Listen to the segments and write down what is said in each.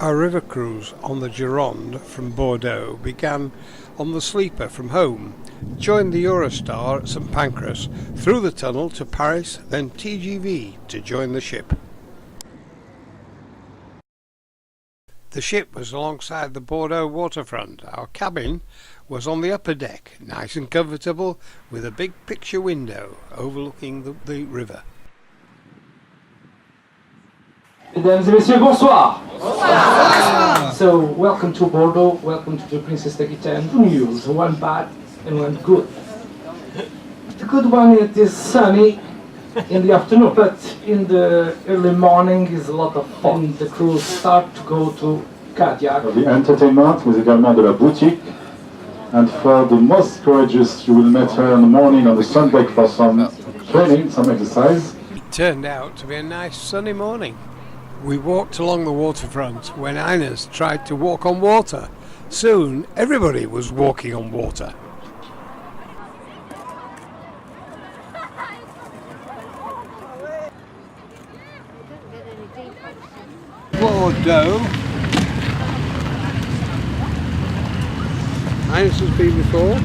Our river cruise on the Gironde from Bordeaux began on the sleeper from home, joined the Eurostar at St Pancras, through the tunnel to Paris, then TGV to join the ship. The ship was alongside the Bordeaux waterfront. Our cabin was on the upper deck, nice and comfortable, with a big picture window overlooking the river. Mesdames et messieurs, bonsoir. Bonsoir. So, welcome to Bordeaux, welcome to the Princess d'Aquitaine. Two news, one bad and one good. The good one, it is sunny in the afternoon, but in the early morning is a lot of fun. The crews start to go to Cadillac. The entertainment, mais également de la boutique. And for the most courageous, you will meet her in the morning on the sun deck for some training, some exercise. It turned out to be a nice sunny morning. We walked along the waterfront when Ines tried to walk on water. Soon everybody was walking on water. Bordeaux. Ines has been before,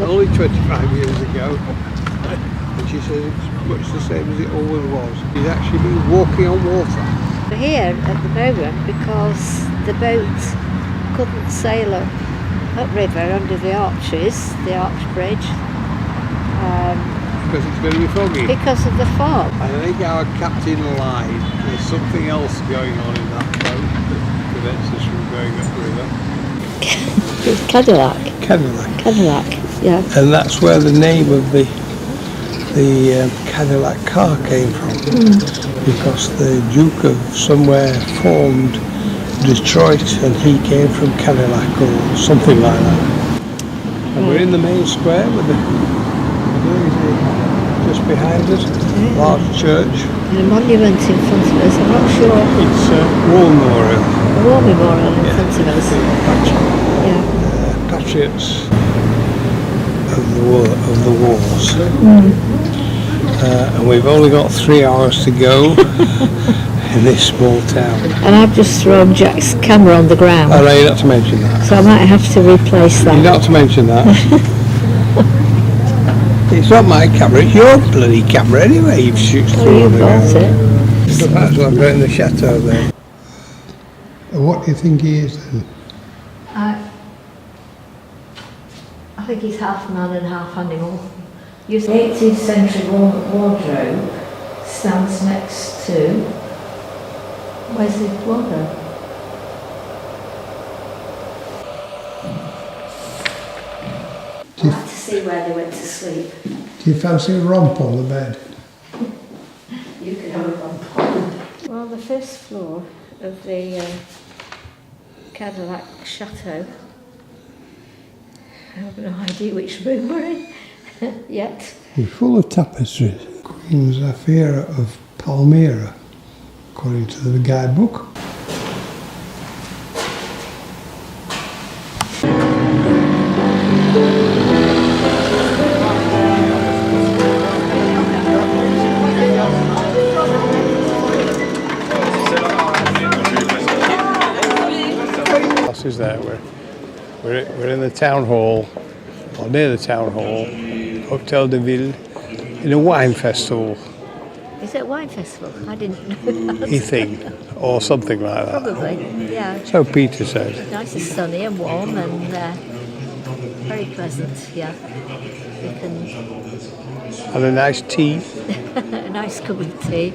only 25 years ago, and she says it's much the same as it always was. She's actually been walking on water. We're here at the moment because the boat couldn't sail upriver under the arches, the arch bridge. Because it's going to be foggy. Because of the fog. I think our captain lied. There's something else going on in that boat that prevents us from going upriver. Cadillac. Cadillac, yeah. And that's where the name of the Cadillac car came from, because the Duke of somewhere formed Detroit and he came from Cadillac or something like that. And we're in the main square with the just behind us, large church. And a monument in front of us, I'm not sure. It's a war memorial. A war memorial in front of us. Patriots of the wars. And we've only got 3 hours to go in this small town. And I've just thrown Jack's camera on the ground. Oh no, you're not to mention that. So I might have to replace that. You're not to mention that. It's not my camera, it's your bloody camera anyway. You've shoots through you bought it. That's what I've got in the chateau there. What do you think he is then? I think he's half man and half animal. The 18th century wardrobe stands next to... Where's the wardrobe? I'd like to see where they went to sleep. Do you fancy a romp on the bed? You can have a romp. Well, the first floor of the Cadillac Chateau. I have no idea which room we're in yet. It's full of tapestries. Queen Zafira of Palmyra, according to the guidebook. Is there. We're in the town hall, or near the town hall, Hotel de Ville, in a wine festival. Is it a wine festival? I didn't know that. You think, or something like that. Probably, yeah. So Peter said. Nice and sunny and warm and very pleasant, yeah. You can... And a nice tea. A nice cup of tea,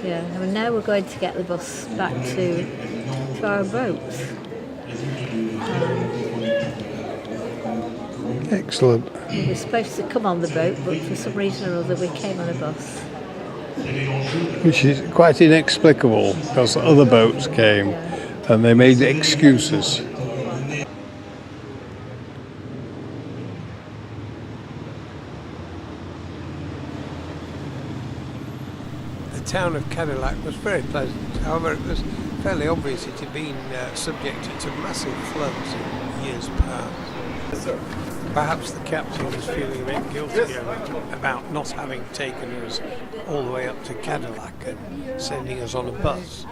yeah. And now we're going to get the bus back to our boat. Excellent. We were supposed to come on the boat, but for some reason or other we came on a bus. Which is quite inexplicable, because other boats came and they made excuses. The town of Cadillac was very pleasant. However, it was fairly obvious it had been subjected to massive floods in years past. Yes, sir. Perhaps the captain was feeling a bit guilty about not having taken us all the way up to Cadillac and sending us on a bus.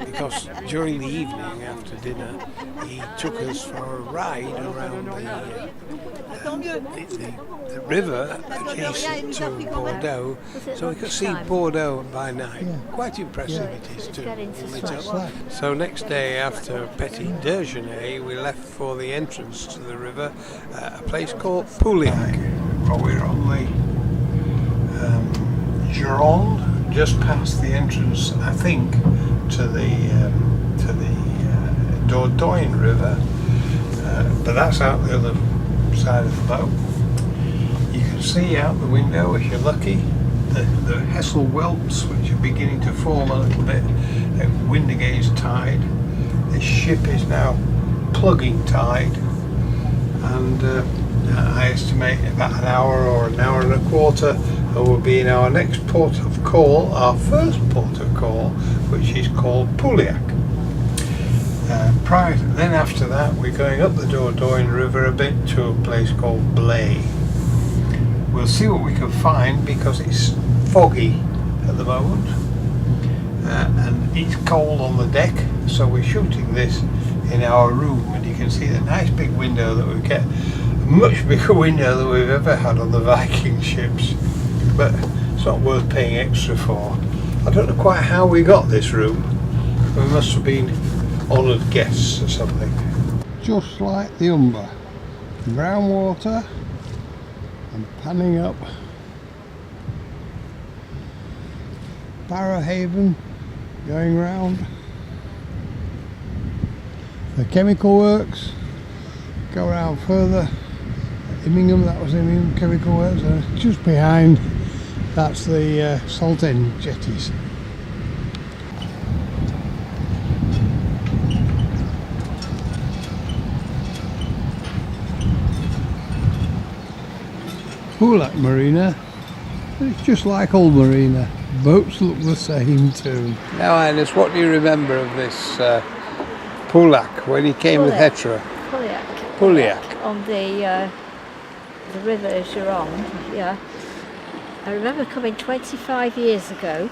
because during the evening after dinner he took us for a ride around the river adjacent to Bordeaux, so we could see Bordeaux by night. Quite impressive it is too. So next day after Petit Déjeuner we left for the entrance to the river, a place called Pauillac. We're on the Gironde, just past the entrance, I think, to the Dordogne River, but that's out the other side of the boat. You can see out the window, if you're lucky, the Hessel whelps, which are beginning to form a little bit at Windigaze tide. This ship is now plugging tide, and I estimate about an hour or an hour and a quarter, and we'll be in our next port of call, our first port of call, which is called Pauillac. Then after that we're going up the Dordogne River a bit to a place called Blaye. We'll see what we can find because it's foggy at the moment, and it's cold on the deck, so we're shooting this in our room, and you can see the nice big window that we get, a much bigger window than we've ever had on the Viking ships, but it's not worth paying extra for. I don't know quite how we got this room. We must have been honoured guests or something. Just like the Humber, brown water and panning up. Barrowhaven going round. The chemical works go around further. Immingham, that was Immingham Chemical Works, and just behind that's the Salt End jetties. Pauillac Marina, it's just like old Marina. Boats look the same too. Now Ines, what do you remember of this Pauillac when he came with Hetra? Pauillac. On the river Gironde, yeah. I remember coming 25 years ago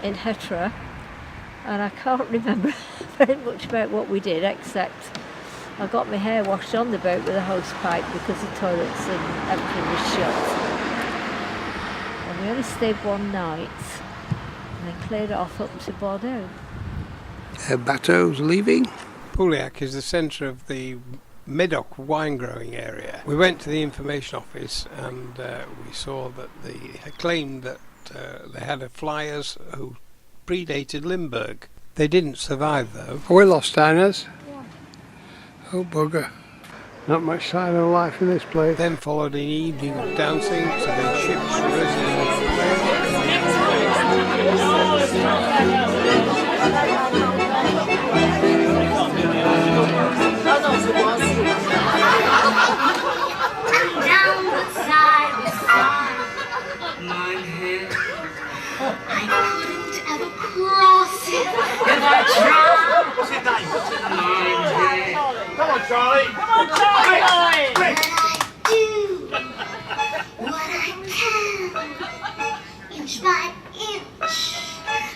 in Hetra, and I can't remember very much about what we did, except I got my hair washed on the boat with a hose pipe because the toilets and everything was shut. And we only stayed one night and then cleared off up to Bordeaux. Bateau's leaving. Pauillac is the centre of the Medoc wine growing area. We went to the information office and we saw that they had claimed that they had a flyers who predated Limburg. They didn't survive though. Are we lost, Ines? Oh bugger. Not much sign of life in this place. Then followed an evening of dancing to the ship's resident. Down the side of my head, I couldn't ever cross it if I tried. Come on, Charlie! Come on, Charlie! But I do what I can, inch by inch,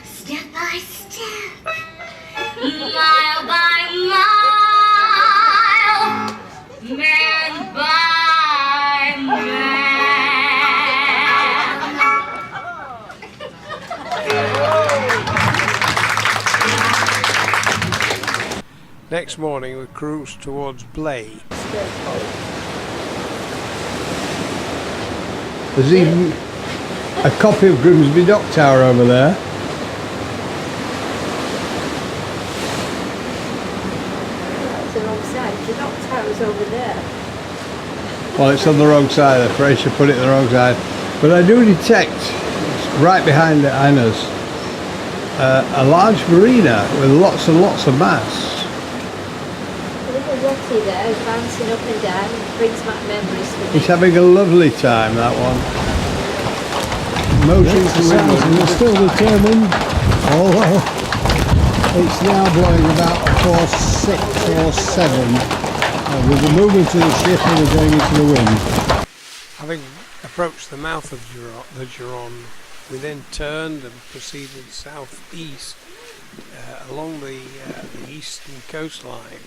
step by step, mile by mile, man by man. Next morning we cruised towards Blaye. There's even a copy of Grimsby Dock Tower over there. That's the wrong side. The dock tower's over there. Well, it's on the wrong side. The Fraser put it on the wrong side. But I do detect, right behind the Ines, a large marina with lots and lots of masts. Yeti there, bouncing up and down, brings back memories for me. He's having a lovely time, that one. Motion to windward. And they're still determined, although it's now blowing about a force 6 or 7. With the movement of the ship and we're going into the wind. Having approached the mouth of the Gironde, we then turned and proceeded southeast along the eastern coastline,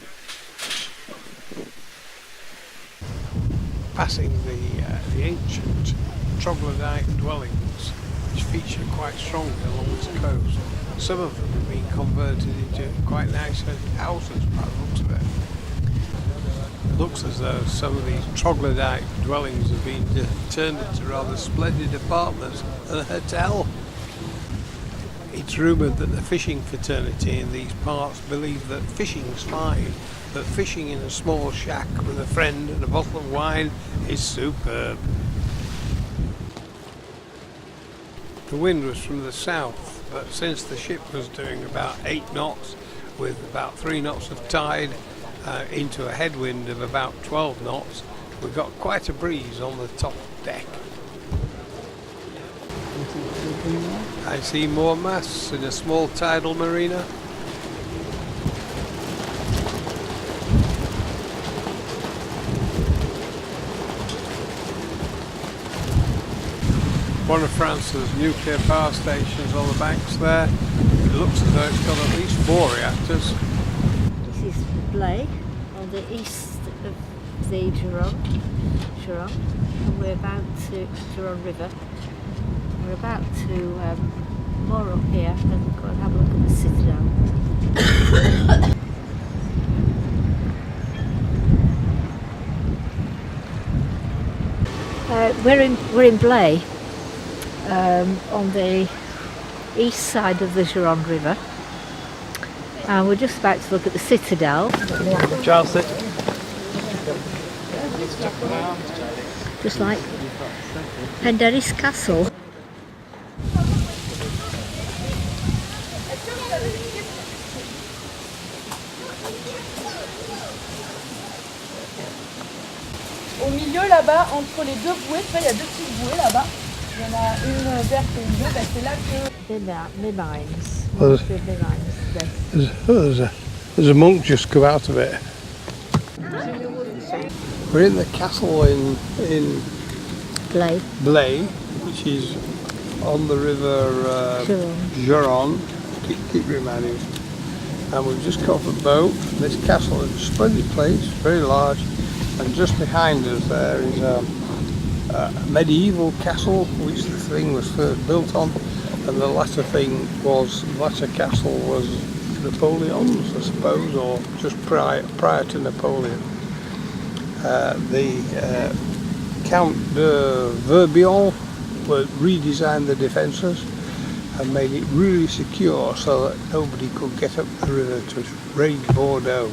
passing the ancient troglodyte dwellings, which feature quite strongly along this coast. Some of them have been converted into quite nice houses by the looks of it. It looks as though some of these troglodyte dwellings have been turned into rather splendid apartments and a hotel. It's rumoured that the fishing fraternity in these parts believe that fishing's fine, but fishing in a small shack with a friend and a bottle of wine is superb. The wind was from the south, but since the ship was doing about 8 knots with about 3 knots of tide into a headwind of about 12 knots, we got quite a breeze on the top deck. I see more masts in a small tidal marina. One of France's nuclear power stations on the banks there. It looks as though it's got at least 4 reactors. This is Blaye on the east of the Gironde, and we're about to Gironde River. We're about to moor up here and go and have a look at the citadel. We're in Blaye, on the east side of the Gironde River, and we're just about to look at the citadel. Chelsea. Just like Pendennis Castle. Au milieu là-bas, entre les deux bouées, tu vois, il y a 2 petites bouées là-bas. Il y en a une verte et une bleue, c'est là que... There's a monk just come out of it. We're in the castle in Blaye, which is on the river Gironde. Keep reminding me. And we've just come off a boat. This castle is a splendid place, very large. And just behind us there is a medieval castle which the thing was first built on, and the latter castle was Napoleon's, I suppose, or just prior to Napoleon. The Count de Verbion redesigned the defences and made it really secure so that nobody could get up the river to raid Bordeaux.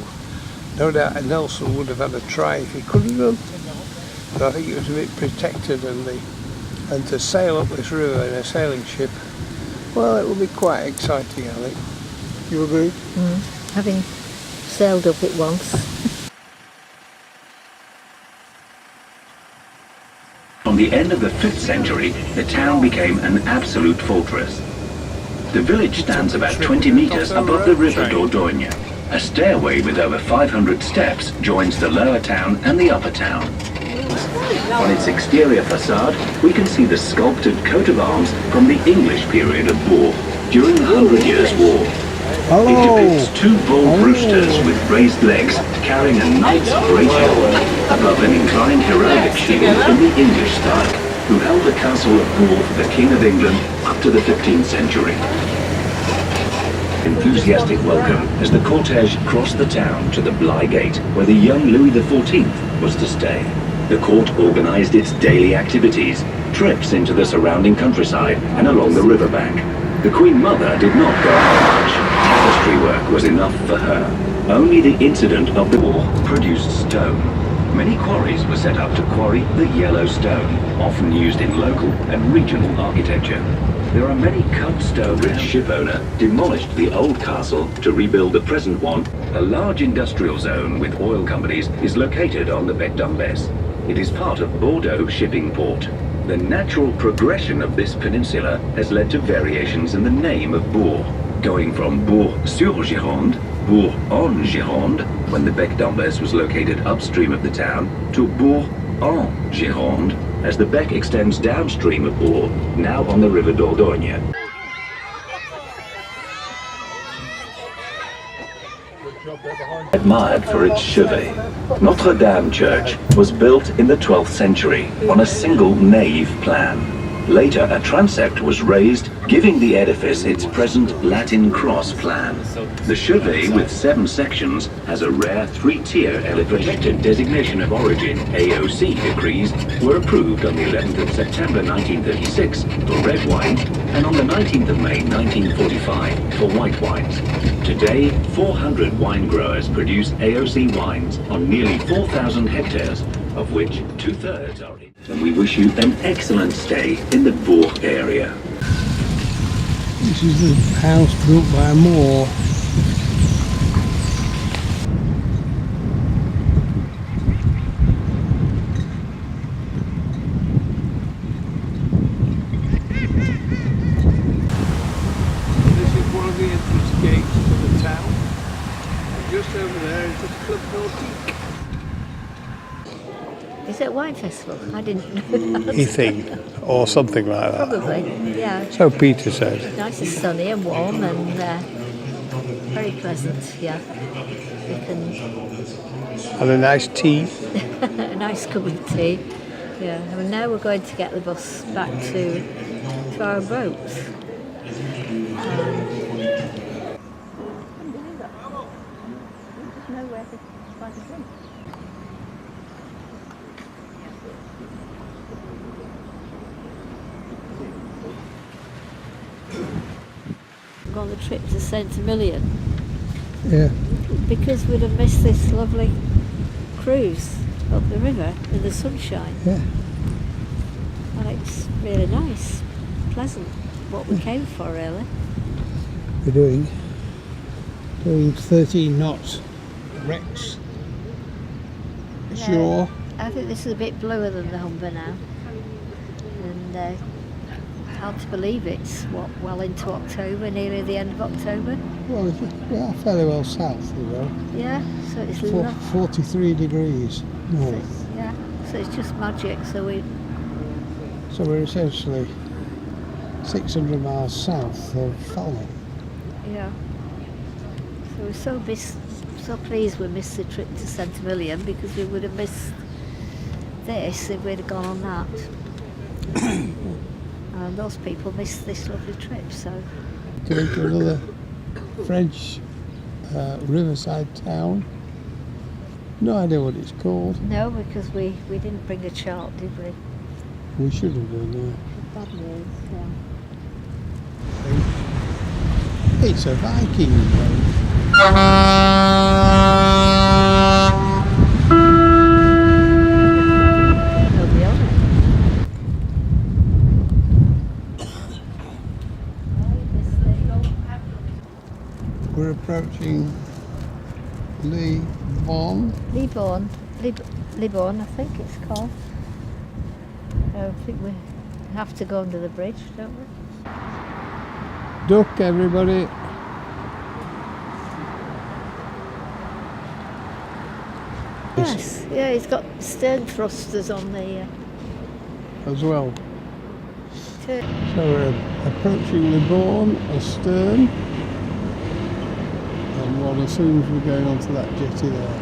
No doubt Nelson would have had a try if he could have done, but I think it was a bit protected, and to sail up this river in a sailing ship, well, it will be quite exciting, I think. You agree? Having sailed up it once. From the end of the 5th century, the town became an absolute fortress. The village stands about 20 meters above the river Dordogne. A stairway with over 500 steps joins the lower town and the upper town. On its exterior facade, we can see the sculpted coat of arms from the English period of war, during the 100 Years' War. It depicts 2 bold roosters with raised legs carrying a knight's great helmet above an inclined heraldic shield in the English style, who held the castle of Bourg for the King of England up to the 15th century. Enthusiastic welcome as the cortege crossed the town to the Blaye Gate, where the young Louis XIV was to stay. The court organised its daily activities, trips into the surrounding countryside and along the riverbank. The Queen Mother did not go out much. Tapestry work was enough for her. Only the incident of the war produced stone. Many quarries were set up to quarry the yellow stone, often used in local and regional architecture. There are many cut stone. Rich shipowner demolished the old castle to rebuild the present one. A large industrial zone with oil companies is located on the Bec d'Ambès. It is part of Bordeaux shipping port. The natural progression of this peninsula has led to variations in the name of Bourg, going from Bourg-sur-Gironde, Bourg-en-Gironde, when the Bec d'Ambès was located upstream of the town, to Bourg-en-Gironde, as the Bec extends downstream of Bourg, now on the river Dordogne. Admired for its chevet. Notre Dame Church was built in the 12th century on a single nave plan. Later, a transept was raised, giving the edifice its present Latin cross plan. The chevet, with 7 sections, has a rare 3-tier protected designation of origin AOC decrees were approved on the 11th of September 1936 for red wine and on the 19th of May 1945 for white wines. Today, 400 wine growers produce AOC wines on nearly 4,000 hectares, of which 2/3 are in. And we wish you an excellent stay in the Bourg area. This is the house built by Moore. This is one of the entrance gates to the town. And just over there is the Club Nautique. Is it a wine festival? I didn't know. You think, or something like that. Probably, yeah. So Peter said. Nice and sunny and warm and very pleasant, yeah. You can And a nice tea. a nice cup of tea. Yeah, and now we're going to get the bus back to our boats. On the trip to Saint-Emilion Yeah. because we'd have missed this lovely cruise up the river in the sunshine. Yeah. And it's really nice, pleasant, what we came for really. We're doing 13 knots. Rex. Ashore. I think this is a bit bluer than the Humber now. And hard to believe it's well into October, nearly the end of October. Well, we are fairly well south, you know. Yeah, so it's lovely. 43 degrees north. Yeah, so it's just magic. So we're essentially 600 miles south of Falmouth. yeah. So we're so pleased we missed the trip to Saint-Emilion because we would have missed this if we'd have gone on that. And those people missed this lovely trip, so. Going to another French riverside town. No idea what it's called. No, because we didn't bring a chart, did we? We should have done, Bad news, yeah. It's a Viking boat. Nobody on it. We're approaching Libourne. Libourne, I think it's called. I think we have to go under the bridge, don't we? Duck, everybody. Yes, yeah, it's got stern thrusters on the As well. turn. So we're approaching Libourne astern. And one assumes we're going onto that jetty there.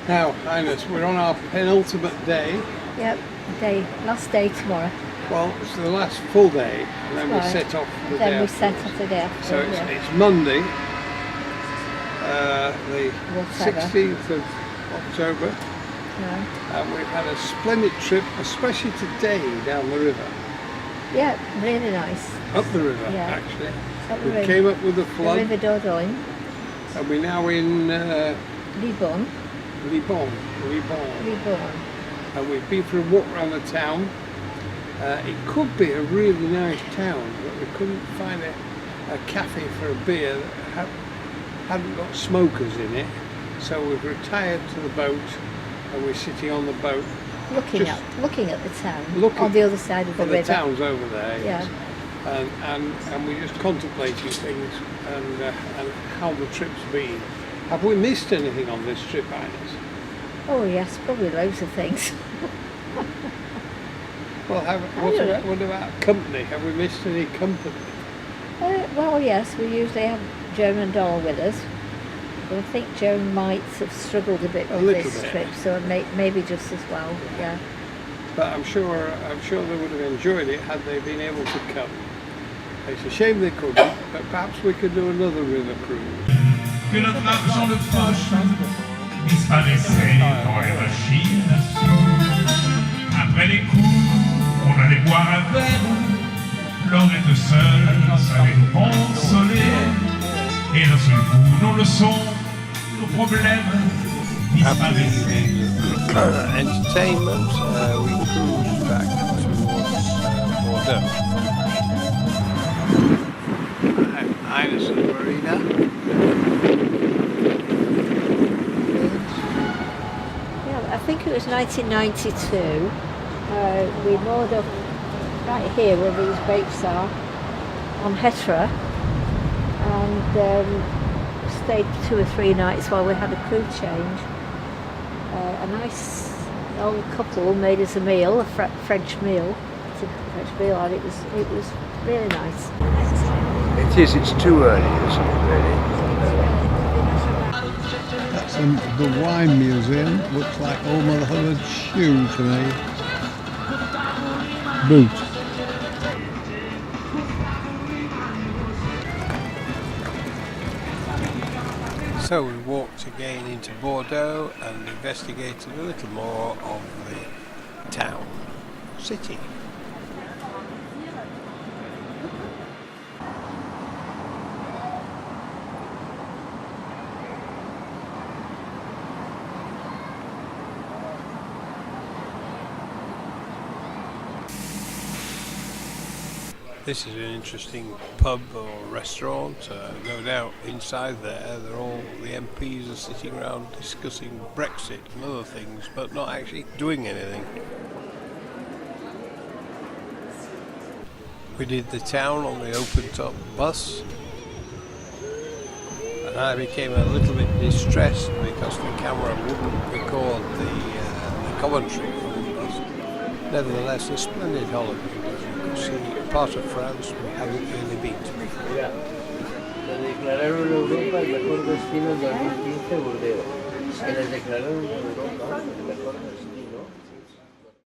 Now, Ines, we're on our penultimate day. Yep, last day tomorrow. Well, it's the last full day, and then we Right. set off the day Then we after. set off the day after. So it's, yeah. it's Monday, the Whatever. 16th of October, Yeah. and we've had a splendid trip, especially today down the river. Yeah, really nice. Up the river, Yeah. actually. Up the We river. came up with the The flood, River Dordogne, and we're now in Libourne, Libourne, Libourne. and we've been for a walk around the town. It could be a really nice town, but we couldn't find a cafe for a beer that hadn't got smokers in it. So we've retired to the boat, and we're sitting on the boat, Looking Just at the town looking on the other side of the the river. town's over there. Yeah. Yes. And we're just contemplating things and how the trip's been. Have we missed anything on this trip, Ines? Oh yes, probably loads of things. Well, what about company? Have we missed any company? Well, yes, we usually have Joan and Doll with us. But I think Joan might have struggled a bit with this trip, so maybe just as well, yeah. But I'm sure they would have enjoyed it had they been able to come. It's a shame they couldn't, but perhaps we could do another river cruise. Que notre argent de poche disparaissait dans les machines à sous. Après les coups, on allait boire un verre. Laurette seule savait nous consoler. Et d'un seul coup, nos leçons, nos problèmes disparaissaient. Entertainment, we cruised back towards Bordeaux. Heineken Marina. Yeah, I think it was 1992. We moored up right here where these boats are on Hatra and stayed 2 or 3 nights while we had a crew change. A nice old couple made us a meal, a French meal, and it was really nice. It's too early, isn't it, really? That's the wine museum. Looks like Old Mother Hubbard's shoe to me. Boot. So we walked again into Bordeaux and investigated a little more of the town, city. This is an interesting pub or restaurant. No doubt inside there, all the MPs are sitting around discussing Brexit and other things, but not actually doing anything. We did the town on the open-top bus, and I became a little bit distressed because the camera wouldn't record the commentary from the bus. Nevertheless, a splendid holiday. See part of France we haven't really been to before. Le declararon en Europa el mejor destino en 2015 Burdeos. Que les declararon en Europa el mejor destino.